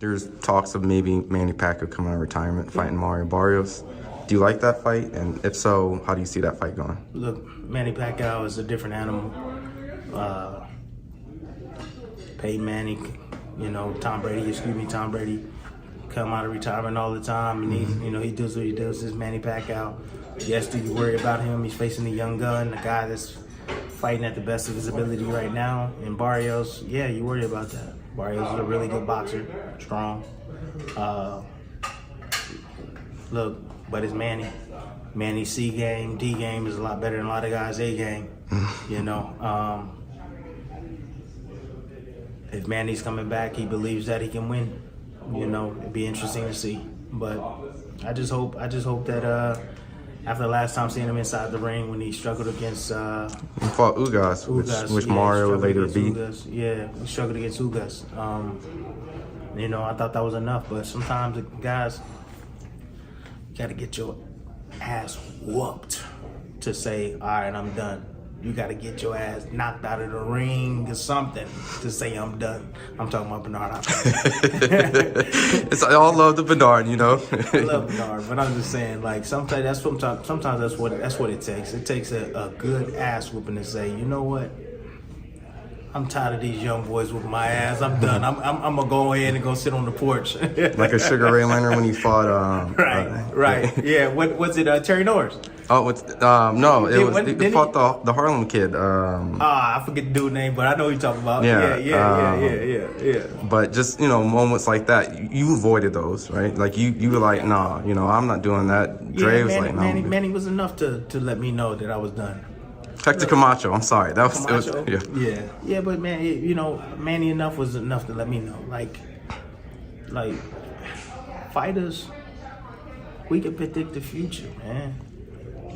there's talks of maybe Manny Pacquiao coming out of retirement, fighting Mario Barrios. Do you like that fight? And if so, how do you see that fight going? Look, Manny Pacquiao is a different animal. Peyton Manning, Tom Brady come out of retirement all the time, and he does what he does. This Manny Pacquiao. Yes, do you worry about him? He's facing a young gun, a guy that's fighting at the best of his ability right now. And Barrios, yeah, you worry about that. Barrios is a really good boxer, strong. Look, but it's Manny. Manny's C game, D game is a lot better than a lot of guys' A game. If Manny's coming back, he believes that he can win. It'd be interesting to see. But I just hope that after the last time seeing him inside the ring when he struggled against he fought Ugas, which Mario later beat. Yeah, he struggled against Ugas. I thought that was enough, but sometimes the guys got to get your ass whooped to say, all right, I'm done. You got to get your ass knocked out of the ring or something to say I'm done. I'm talking about Bernard. It's all love to Bernard, I love Bernard, but I'm just saying, like, sometimes that's what it takes. It takes a good ass whooping to say, you know what? I'm tired of these young boys with my ass. I'm done. I'm gonna go ahead and go sit on the porch. Like a Sugar Ray Leonard when he fought. Right. Yeah. What was it? Terry Norris. Oh, it's no. He fought the Harlem kid. I forget the dude's name, but I know who you're talking about. Yeah. But just moments like that, you avoided those, right? Like you were like, nah, I'm not doing that. Dre was like, no. Manny was enough to let me know that I was done. Hector Camacho, I'm sorry. That was Camacho? it was Yeah, but man, Manny enough was enough to let me know. Like fighters, we can predict the future, man.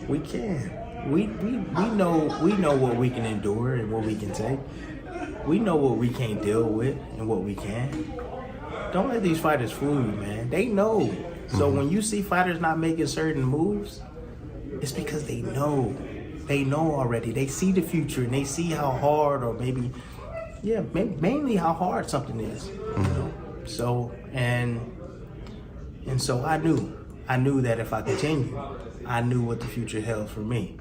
We can. We know what we can endure and what we can take. We know what we can't deal with and what we can. Don't let these fighters fool you, man. They know. So when you see fighters not making certain moves, it's because they know. They know already. They see the future and they see how hard, or maybe, mainly how hard something is. So and so I knew that if I continued, I knew what the future held for me,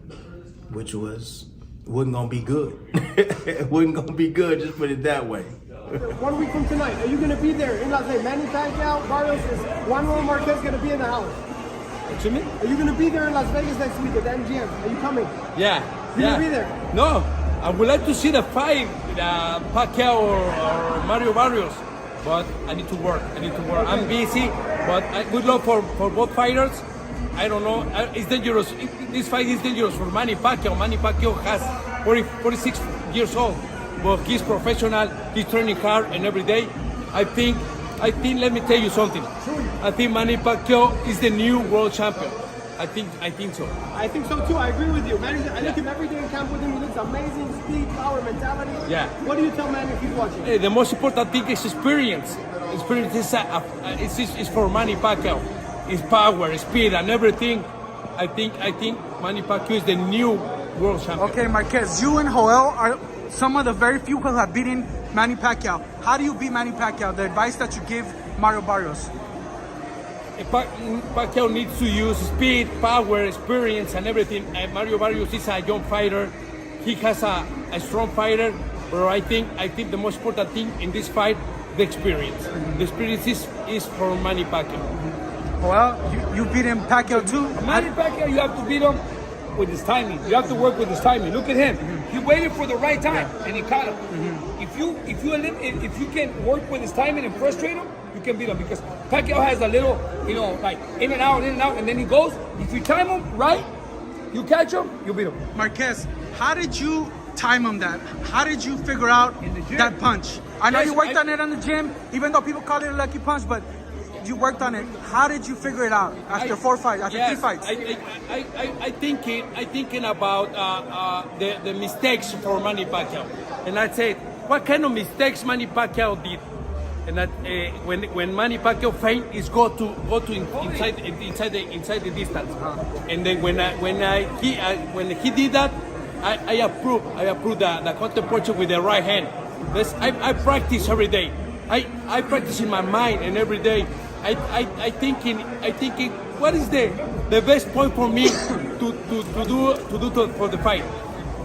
which wasn't gonna be good. It wasn't gonna be good. Just put it that way. 1 week from tonight, are you gonna be there in Las Vegas? Manny Pacquiao, Barrios, is Juan Marquez gonna be in the house? Excuse me? Are you going to be there in Las Vegas next week at the MGM? Are you coming? Yeah. You going to be there? No, I would like to see the fight with Pacquiao or Mario Barrios, but I need to work. Okay. I'm busy, but good luck for both fighters. I don't know. It's dangerous. This fight is dangerous for Manny Pacquiao. Manny Pacquiao has 46 years old, but he's professional. He's training hard and every day. I think, let me tell you something. I think Manny Pacquiao is the new world champion. I think so. I think so too. I agree with you. Manny, I look at everything in camp with him. He looks amazing. Speed, power, mentality. Yeah. What do you tell Manny if he's watching? The most important thing is experience. Experience is for Manny Pacquiao. It's power, speed, and everything. I think Manny Pacquiao is the new world champion. Okay, Marquez, you and Joel are some of the very few who have beaten Manny Pacquiao. How do you beat Manny Pacquiao? The advice that you give Mario Barrios. Pacquiao needs to use speed, power, experience, and everything. Mario Barrios is a young fighter. He has a strong fighter, but I think the most important thing in this fight, the experience. The experience is for Manny Pacquiao. Well, you beat him Pacquiao too. Manny Pacquiao, you have to beat him with his timing. You have to work with his timing. Look at him. He waited for the right time and he caught him. If you can work with his timing and frustrate him, you can beat him, because Pacquiao has a little, like in and out, and then he goes. If you time him right, you catch him, you beat him. Marquez, how did you time him that? How did you figure out that punch? I know you worked on it in the gym, even though people call it a lucky punch, but you worked on it. How did you figure it out after three fights? I thinking about the mistakes for Manny Pacquiao, and I said, what kind of mistakes Manny Pacquiao did? And that when Manny Pacquiao feint is go to inside the distance, and then when he did that, I approve the counter punch with the right hand. I practice every day. I practice in my mind, and every day I thinking what is the best point for me to do for the fight,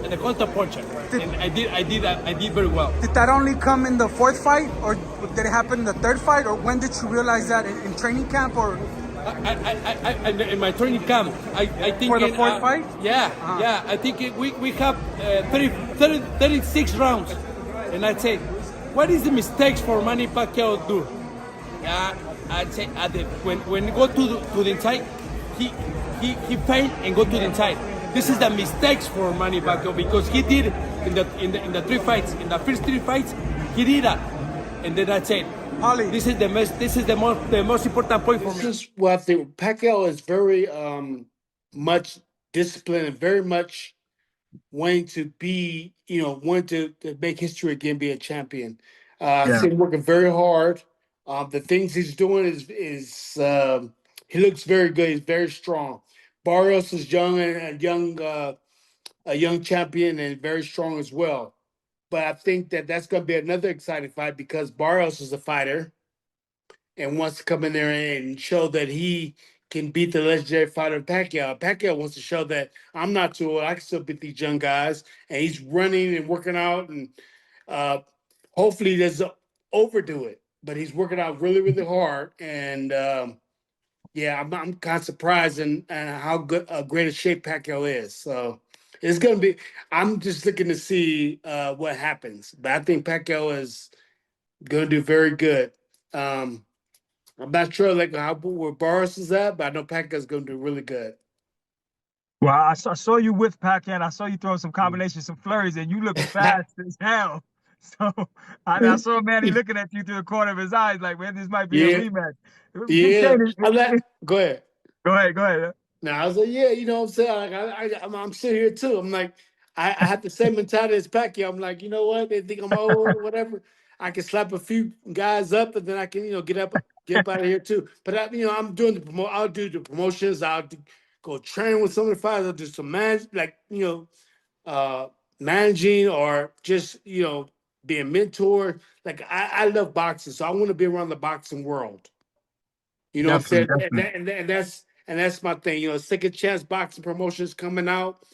and the counter puncher. And I did very well. Did that only come in the fourth fight, or did it happen in the third fight, or when did you realize that in training camp, or? In my training camp, I think For the fourth fight? Yeah, yeah. I think we have 36 rounds, and I'd say, what is the mistakes for Manny Pacquiao do? Yeah, I'd say when he go to the inside, he feint and go to the inside. This is the mistakes for Manny Pacquiao, because he did in the three fights, in the first three fights, he did that, and then I said, Holly, this is the most important point for me. This is what I think. Pacquiao is very much disciplined and very much wanting to be, wanting to make history again, be a champion. I see him working very hard. The things he's doing is he looks very good. He's very strong. Barrios is young and a young champion and very strong as well. But I think that that's going to be another exciting fight because Barrios is a fighter and wants to come in there and show that he can beat the legendary fighter Pacquiao. Pacquiao wants to show that I'm not too old. I can still beat these young guys. And he's running and working out, and hopefully he doesn't overdo it. But he's working out really, really hard. And yeah, I'm kind of surprised in how good great a shape Pacquiao is. So it's going to be. I'm just looking to see what happens. But I think Pacquiao is going to do very good. I'm not sure like where Boris is at, but I know Pacquiao's going to do really good. Well, I saw you with Pacquiao, and I saw you throw some combinations, some flurries, and you look fast as hell. So I saw Manny looking at you through the corner of his eyes, like, man, this might be a Yeah, rematch. Big yeah. Shane, Go ahead. go ahead, go ahead. Now I was like, yeah, you know what I'm saying. Like I'm sitting here too. I'm like, I have the same mentality as Pacquiao. I'm like, you know what? They think I'm old or whatever. I can slap a few guys up, and then I can, get up out of here too. But I'm doing the I'll do the promotions. Go train with some of the fighters. I'll do some managing or just being mentor. Like I love boxing, so I want to be around the boxing world. You know what I'm Definitely, saying? definitely. And that's my thing. Second chance boxing promotions coming out.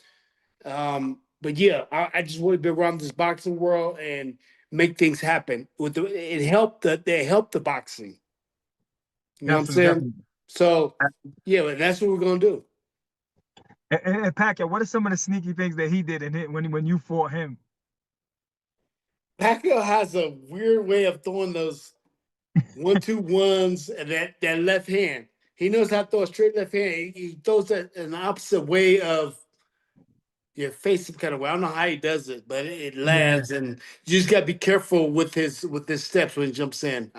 But yeah, I just want to be around this boxing world and make things happen. They helped the boxing. You know what I'm Definitely, saying? definitely. So yeah, and that's what we're gonna do. And Pacquiao, what are some of the sneaky things that he did when you fought him? Pacquiao has a weird way of throwing those 1-2-1s and that left hand. He knows how to throw a straight left hand. He throws that in the opposite way of your face kind of way. I don't know how he does it, but it Yeah, lands, and you just gotta be careful with his steps when he jumps in.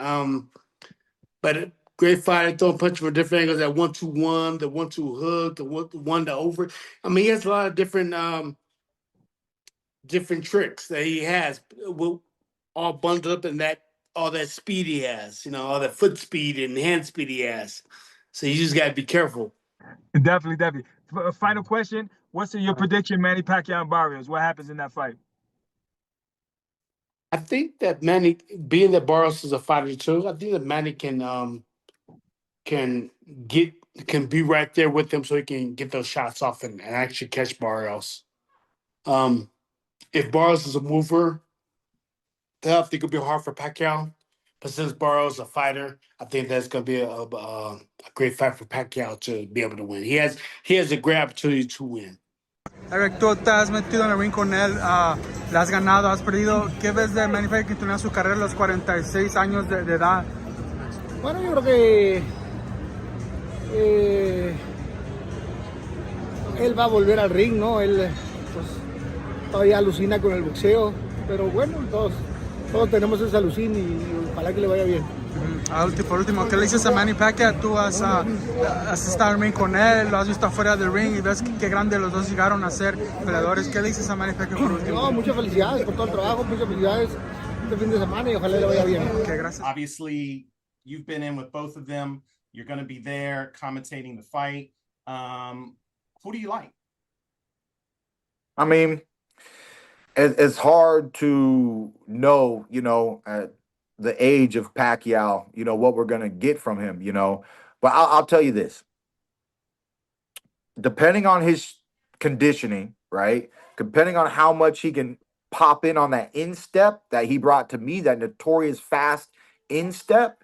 But great fighter, throwing punch from different angles. That 1-2-1, the 1-2 hook, the one to over. I mean, he has a lot of different tricks that he has, all bundled up in that all that speed he has. All that foot speed and hand speed he has. So you just gotta be careful. definitely, definitely. Final question: what's your prediction, Manny Pacquiao and Barrios? What happens in that fight? I think that Manny, being that Barros is a fighter too, I think that Manny can get can be right there with him so he can get those shots off and actually catch Barrios. Um, if Barrios is a mover, I think it'll be hard for Pacquiao. But since Barrios is a fighter, I think that's going to be a great fight for Pacquiao to be able to win. He has a great opportunity to win. Eric, tú te has metido en el ring con él, le has ganado, has perdido. ¿Qué ves de Manny Pacquiao que termina su carrera a los 46 años de edad? Bueno, yo creo que él va a volver al ring, ¿no? Él pues, todavía alucina con el boxeo, pero bueno, todos tenemos esa alucin y ojalá que le vaya bien. Por último, ¿qué le dices a Manny Pacquiao? Tú has estado en el ring con él, lo has visto afuera del ring y ves qué grande los dos llegaron a ser peleadores. ¿Qué le dices a Manny Pacquiao por último? No, muchas felicidades por todo el trabajo, muchas felicidades este fin de semana y ojalá le vaya bien. Okay, gracias. Obviously, you've been in with both of them. You're going to be there commentating the fight. Who do you like? I mean, it's hard to know, the age of Pacquiao, what we're gonna get from him, But I'll tell you this: depending on his conditioning, right? Depending on how much he can pop in on that instep that he brought to me, that notorious fast instep,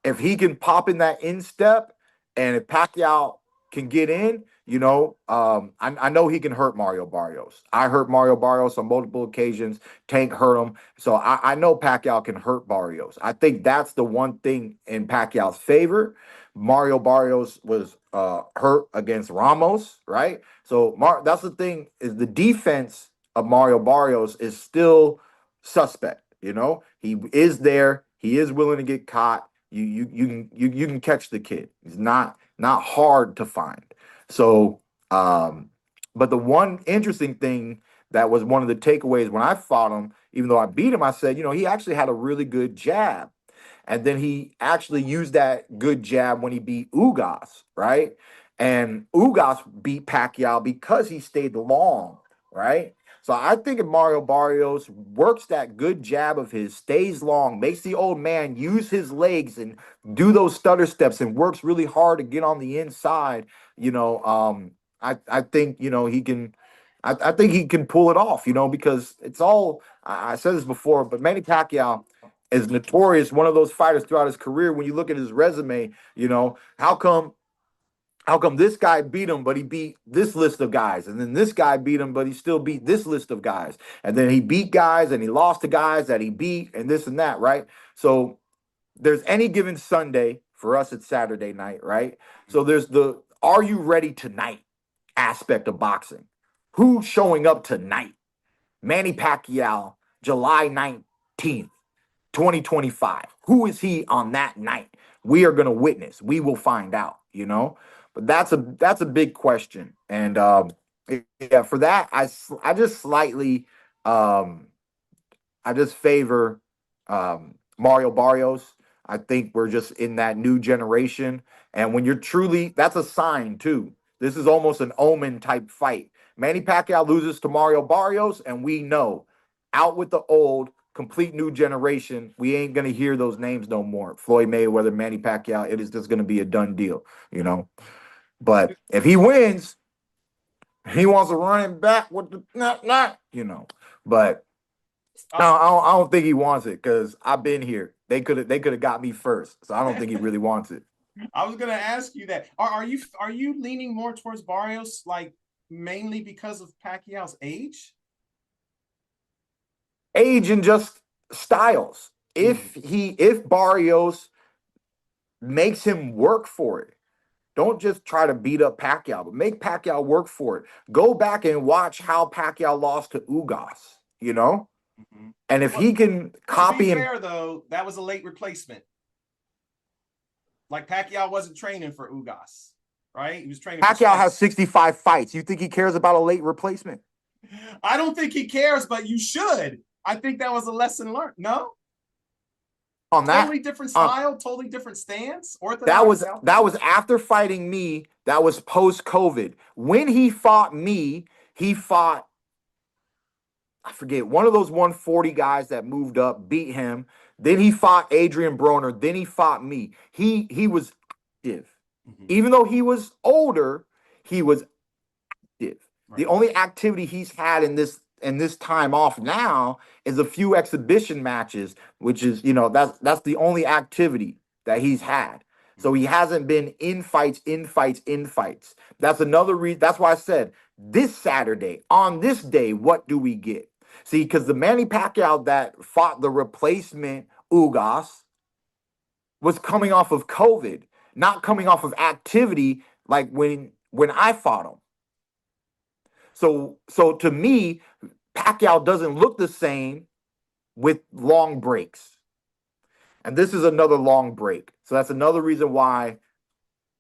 if he can pop in that instep, and if Pacquiao can get in, I know he can hurt Mario Barrios. I hurt Mario Barrios on multiple occasions. Tank hurt him. So I know Pacquiao can hurt Barrios. I think that's the one thing in Pacquiao's favor. Mario Barrios was hurt against Ramos, right? So that's the thing, is the defense of Mario Barrios is still suspect. He is there. He is willing to get caught. You can catch the kid. He's not hard to find. So, but the one interesting thing that was one of the takeaways when I fought him, even though I beat him, I said, he actually had a really good jab. And then he actually used that good jab when he beat Ugas, right? And Ugas beat Pacquiao because he stayed long, right? So I think if Mario Barrios works that good jab of his, stays long, makes the old man use his legs and do those stutter steps and works really hard to get on the inside, I think, he can. I think he can pull it off, because it's all, I said this before, but Manny Pacquiao is notorious, one of those fighters throughout his career. When you look at his resume, how come this guy beat him, but he beat this list of guys, and then this guy beat him, but he still beat this list of guys, and then he beat guys and he lost to guys that he beat, and this and that, right? So there's any given Sunday. For us, it's Saturday night, right? So there's the "Are you ready tonight?" aspect of boxing. Who's showing up tonight? Manny Pacquiao, July 19th. 2025. Who is he on that night? We are going to witness. We will find out, But that's a big question. And yeah, for that, I just slightly I just favor Mario Barrios. I think we're just in that new generation. And when you're truly, that's a sign too. This is almost an omen type fight. Manny Pacquiao loses to Mario Barrios, and we know, out with the old, complete new generation. We ain't going to hear those names no more. Floyd Mayweather, Manny Pacquiao, it is just going to be a done deal, But if he wins, he wants to run it back with the But I don't think he wants it, because I've been here. They could have got me first, so I don't think he really wants it. I was gonna ask you that. Are you leaning more towards Barrios, like mainly because of Pacquiao's age? Age and just styles. If Barrios makes him work for it, don't just try to beat up Pacquiao, but make Pacquiao work for it. Go back and watch how Pacquiao lost to Ugas, Mm-hmm. And if he can copy him. To be fair, though, that was a late replacement. Like, Pacquiao wasn't training for Ugas, right? He was training. Pacquiao has 65 fights. You think he cares about a late replacement? I don't think he cares, but you should. I think that was a lesson learned. No? On that, totally different style, totally different stance. That was after fighting me. That was post-COVID. When he fought me, he fought, I forget, one of those 140 guys that moved up, beat him. Then he fought Adrian Broner. Then he fought me. He was active. Mm-hmm. Even though he was older, he was active. Right. The only activity he's had in this time off now is a few exhibition matches, which is, that's the only activity that he's had. So he hasn't been in fights. That's another reason. That's why I said this Saturday, on this day, what do we get? See, because the Manny Pacquiao that fought the replacement Ugas was coming off of COVID, not coming off of activity like when I fought him. So to me, Pacquiao doesn't look the same with long breaks. And this is another long break. So that's another reason why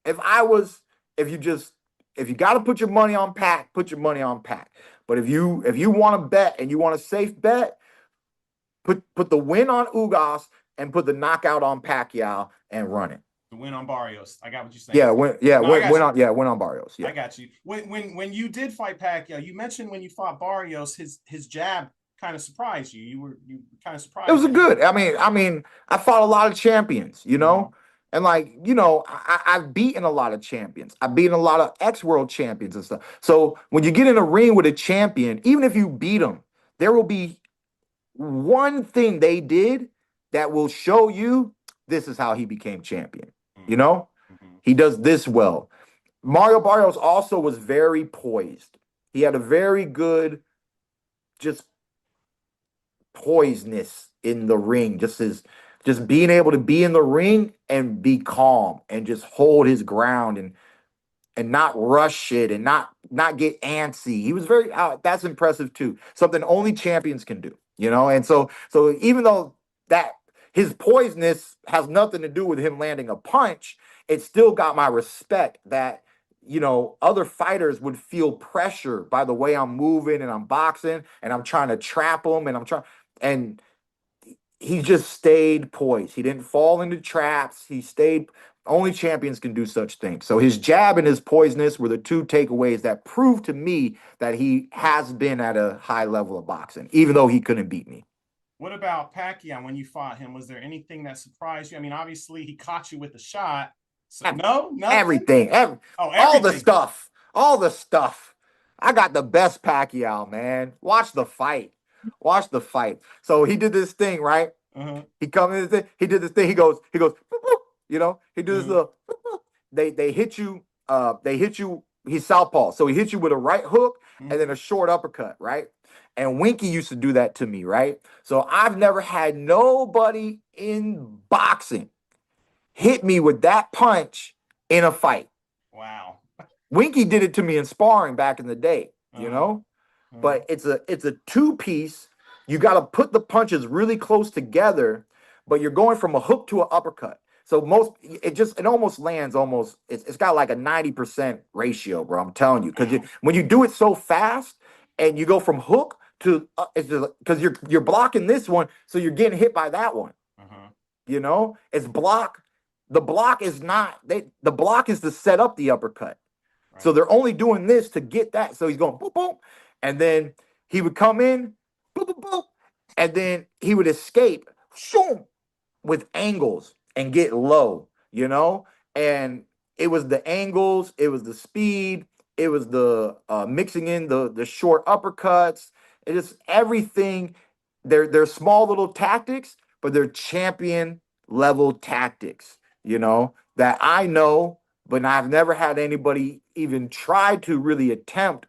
if you got to put your money on Pac, put your money on Pac. But if you want to bet and you want a safe bet, put the win on Ugas and put the knockout on Pacquiao and run it. The win on Barrios. I got what you're saying. Win on Barrios. Yeah. I got you. When you did fight Pacquiao, you mentioned when you fought Barrios, his jab kind of surprised you. You kind of surprised. It was that he- good. I fought a lot of champions, you know, and like, you know, I've beaten a lot of champions. I've beaten a lot of ex-world champions and stuff. So when you get in a ring with a champion, even if you beat them, there will be one thing they did that will show you this is how he became champion. You know, he does this well. Mario Barrios also was very poised. He had a very good, just poiseness in the ring, just being able to be in the ring and be calm and just hold his ground and not rush it and not get antsy. He was very that's impressive too. Something only champions can do, you know? And so even though that his poisoness has nothing to do with him landing a punch, it still got my respect that, you know, other fighters would feel pressure by the way I'm moving and I'm boxing and I'm trying to trap him and he just stayed poised. He didn't fall into traps. He stayed. Only champions can do such things. So his jab and his poisonous were the two takeaways that proved to me that he has been at a high level of boxing, even though he couldn't beat me. What about Pacquiao when you fought him? Was there anything that surprised you? I mean, obviously he caught you with a shot. So no, nothing? Everything. Everything. All the stuff. All the stuff. I got the best Pacquiao, man. Watch the fight. Watch the fight. So he did this thing, right? He comes in, he did this thing. He goes, boop, boop, you know, he does this little, boop, boop. They hit you, he's southpaw. So he hits you with a right hook and then a short uppercut, right? And Winky used to do that to me, right? So I've never had nobody in boxing hit me with that punch in a fight. Wow. Winky did it to me in sparring back in the day, you know? But it's a two-piece. You got to put the punches really close together, but you're going from a hook to an uppercut. So it almost lands it's got like a 90% ratio, bro. I'm telling you, because when you do it so fast and you go from hook to because you're blocking this one, so you're getting hit by that one. You know, it's block. The block is not the block is to set up the uppercut. Right. So they're only doing this to get that. So he's going boom, boom, and then he would come in, boom, boom, boom, and then he would escape, shoom, with angles and get low, you know? And it was the angles, it was the speed, it was the mixing in the short uppercuts, it just everything. They're small little tactics, but they're champion level tactics, you know, that I know, but I've never had anybody even try to really attempt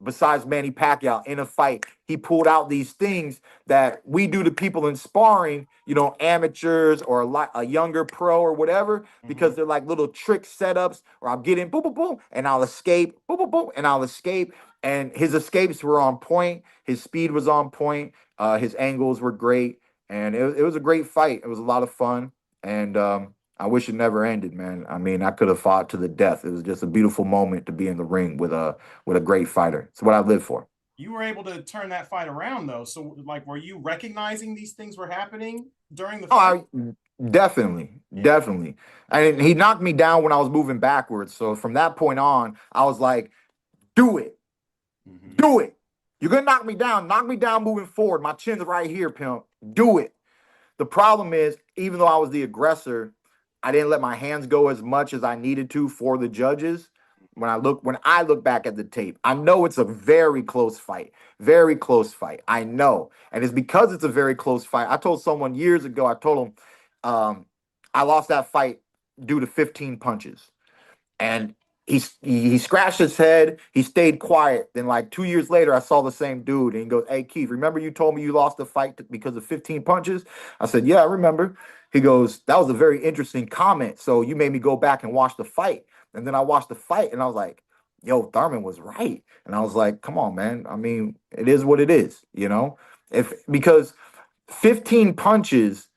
besides Manny Pacquiao in a fight. He pulled out these things that we do to people in sparring, you know, amateurs or a younger pro or whatever, because they're like little trick setups, or I'll get in, boom, boom, boom, and I'll escape, boom, boom, boom, and I'll escape. And his escapes were on point. His speed was on point. His angles were great. And it was a great fight. It was a lot of fun. And I wish it never ended, man. I mean, I could have fought to the death. It was just a beautiful moment to be in the ring with a great fighter. It's what I live for. You were able to turn that fight around, though. So, like, were you recognizing these things were happening during the fight? Definitely. And he knocked me down when I was moving backwards. So from that point on, I was like, do it. Do it. You're going to knock me down. Knock me down moving forward. My chin's right here, pimp. Do it. The problem is, even though I was the aggressor, I didn't let my hands go as much as I needed to for the judges. When I look back at the tape, I know it's a very close fight. Very close fight. I know. And it's because it's a very close fight. I told someone years ago, I told him I lost that fight due to 15 punches. And he scratched his head. He stayed quiet. Then like 2 years later, I saw the same dude, and he goes, "Hey, Keith, remember you told me you lost the fight because of 15 punches?" I said, "Yeah, I remember." He goes, "That was a very interesting comment. So you made me go back and watch the fight." And then I watched the fight, and I was like, "Yo, Thurman was right." And I was like, "Come on, man. I mean, it is what it is, you know? Because 15 punches,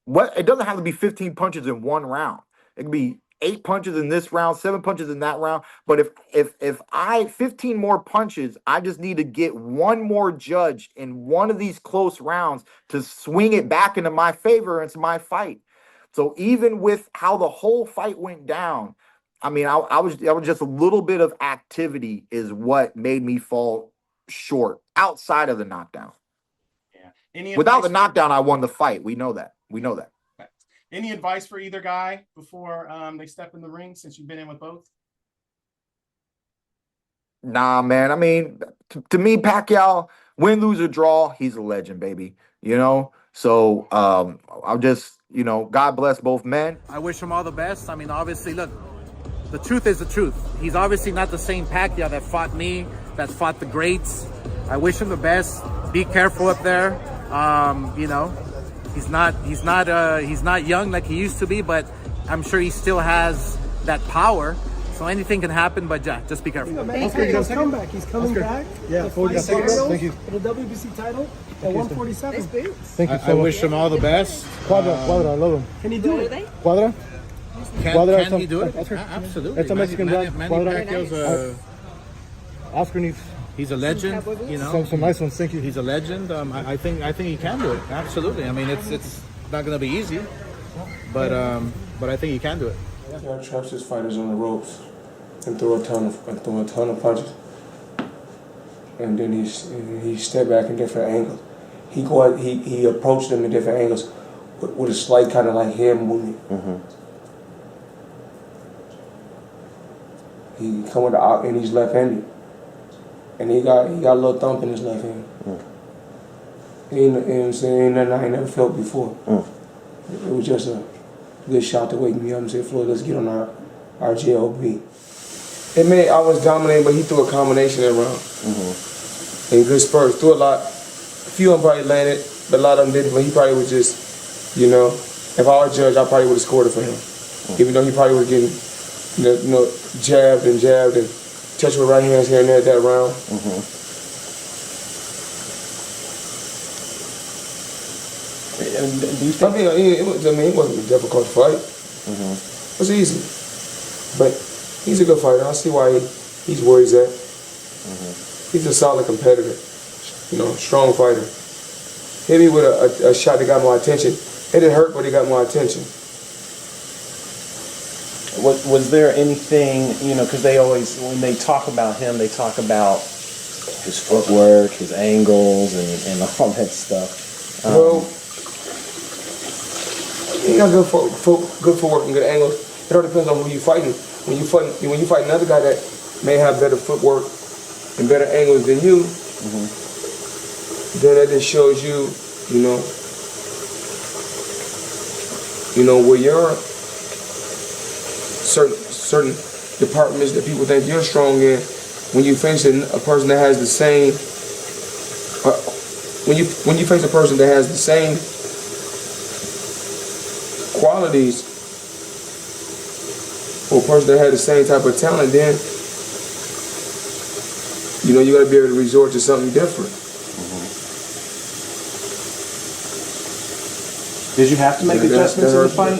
it doesn't have to be 15 punches in one round. It could be 8 punches in this round, 7 punches in that round. But if I 15 more punches, I just need to get one more judge in one of these close rounds to swing it back into my favor. It's my fight." So even with how the whole fight went down, I mean, I was just a little bit of activity is what made me fall short outside of the knockdown. Yeah. Any Without advice the knockdown, I won the fight. We know that. We know that. Any advice for either guy before they step in the ring, since you've been in with both? Nah, man. I mean, to me, Pacquiao, win, lose, or draw, he's a legend, baby. You know? So I'll just, you know, God bless both men. I wish him all the best. I mean, obviously, look, the truth is the truth. He's obviously not the same Pacquiao that fought me, that fought the greats. I wish him the best. Be careful up there. You know, he's not young like he used to be, but I'm sure he still has that power. So anything can happen, but yeah, just be careful. He's coming back. He's coming back. Yeah, 40 seconds. Thank you. For the WBC title at 147. Thank you so much. I wish him all the best. Quadra, I love him. Can he do it? Quadra? Can he do it? Absolutely. It's a Mexican brand. Manny Pacquiao's Oscar needs. He's a legend, you know. Some nice ones. Thank you. He's a legend. I think he can do it. Absolutely. I mean, it's not going to be easy, but I think he can do it. Yeah, traps his fighters on the ropes and throw a ton of punches, and then he step back in different angles. He approached them in different angles with a slight kind of like head movement. He come with the out and he's left-handed, and he got a little thump in his left hand. Ain't nothing I ain't never felt before. It was just a good shot to wake me up and say, Floyd, let's get on our JOB. I was dominating, but he threw a combination around. And good spurs. Threw a lot. A few of them probably landed, but a lot of them didn't. But he probably was just, you know, if I were a judge, I probably would have scored it for him. Even though he probably would have getting, jabbed and touched with right hands here and there that round. It wasn't a difficult fight. It was easy. But he's a good fighter. I see why he's where he's at. He's a solid competitor. You know, strong fighter. Hit me with a shot that got my attention. It didn't hurt, but it got my attention. Was there anything, you know, because they always, when they talk about him, they talk about his footwork, his angles, and all that stuff. Well, he got good footwork and good angles. It all depends on who you're fighting. When you fight another guy that may have better footwork and better angles than you, then that just shows you, where you're certain departments that people think you're strong in. When you face a person that has the same, when you face a person that has the same qualities, or a person that has the same type of talent, then you got to be able to resort to something different. Did you have to make adjustments in the fight?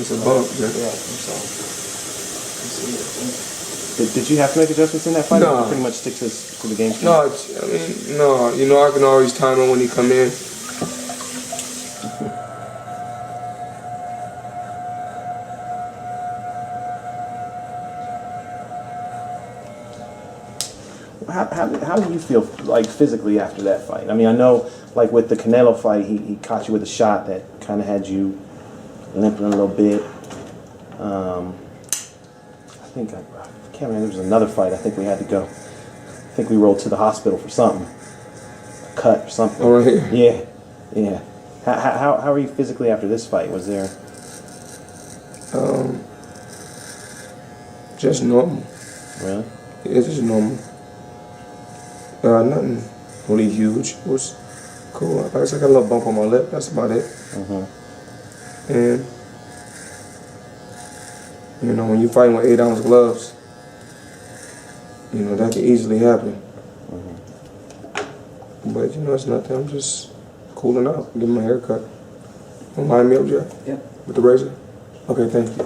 It's a bump. Did you have to make adjustments in that fight? No. Or pretty much stick to the game plan? No. I can always time him when he come in. How do you feel like physically after that fight? I mean, I know like with the Canelo fight, he caught you with a shot that kind of had you limping a little bit. I think I can't remember. There was another fight. I think we had to go. I think we rolled to the hospital for something, a cut or something. Oh, right here. Yeah. How are you physically after this fight? Was there? Just normal. Really? Yeah, just normal. Nothing really huge. It was cool. I got a little bump on my lip. That's about it. And when you're fighting with 8-ounce gloves, that can easily happen. But it's nothing. I'm just cooling out, getting my hair cut. Don't mind me up, Jeff? Yeah. With the razor? Okay, thank you.